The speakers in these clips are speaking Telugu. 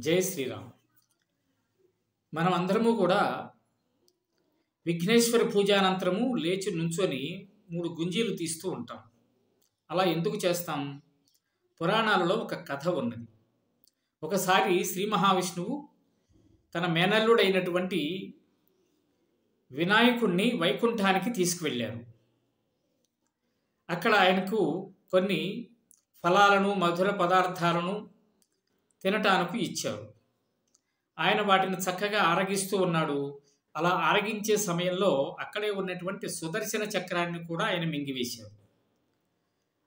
జై శ్రీరామ్. మనం అందరము కూడా విఘ్నేశ్వర పూజానంతరము లేచి నుంచొని 3 గుంజీలు తీస్తూ ఉంటాం. అలా ఎందుకు చేస్తాం? పురాణాలలో ఒక కథ ఉన్నది. ఒకసారి శ్రీ మహావిష్ణువు తన మేనల్లుడైనటువంటి వినాయకుణ్ణి వైకుంఠానికి తీసుకువెళ్ళారు. అక్కడ ఆయనకు కొన్ని ఫలాలను, మధుర పదార్థాలను తినటానికి ఇచ్చారు. ఆయన వాటిని చక్కగా ఆరగిస్తూ ఉన్నాడు. అలా ఆరగించే సమయంలో అక్కడే ఉన్నటువంటి సుదర్శన చక్రాన్ని కూడా ఆయన మింగివేశారు.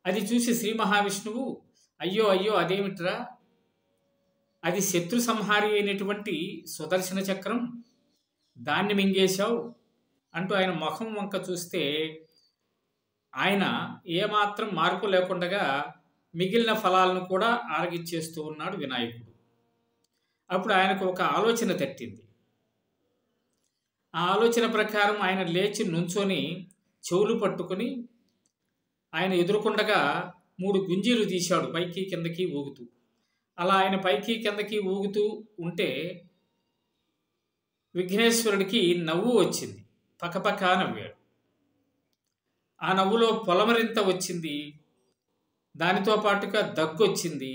అది చూసి శ్రీ మహావిష్ణువు, అయ్యో అయ్యో అదేమిట్రా, అది శత్రు సంహారి అయినటువంటి సుదర్శన చక్రం, దాన్ని మింగేశావు అంటూ ఆయన ముఖం వంక చూస్తే ఆయన ఏమాత్రం మార్పు లేకుండా మిగిలిన ఫలాలను కూడా ఆరగించేస్తూ ఉన్నాడు వినాయకుడు. అప్పుడు ఆయనకు ఒక ఆలోచన తట్టింది. ఆ ఆలోచన ప్రకారం ఆయన లేచి నుంచొని చెవులు పట్టుకుని ఆయన ఎదురుకుండగా 3 గుంజీలు తీశాడు, పైకి కిందకి ఊగుతూ. అలా ఆయన పైకి కిందకి ఊగుతూ ఉంటే విఘ్నేశ్వరుడికి నవ్వు వచ్చింది. పకపక నవ్వాడు. ఆ నవ్వులో పొలమరింత వచ్చింది, దానితో పాటుగా దగ్గు వచ్చింది.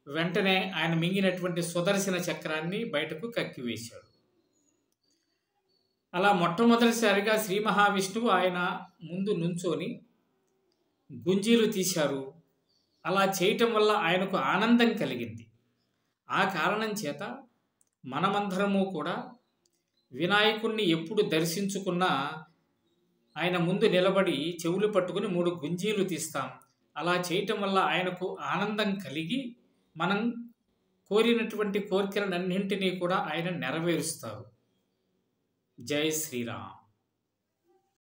వెంటనే ఆయన మింగినటువంటి సుదర్శన చక్రాన్ని బయటకు కక్కివేశాడు. అలా మొట్టమొదటిసారిగా శ్రీ మహావిష్ణువు ఆయన ముందు నుంచొని గుంజీలు తీశారు. అలా చేయటం వల్ల ఆయనకు ఆనందం కలిగింది. ఆ కారణం చేత మనమందరము కూడా వినాయకుణ్ణి ఎప్పుడు దర్శించుకున్నా ఆయన ముందు నిలబడి చెవులు పట్టుకుని 3 గుంజీలు తీస్తాం. అలా చేయటం వల్ల ఆయనకు ఆనందం కలిగి మనం కోరినటువంటి కోరికలన్నింటినీ కూడా ఆయన నెరవేరుస్తారు. జై శ్రీరామ్.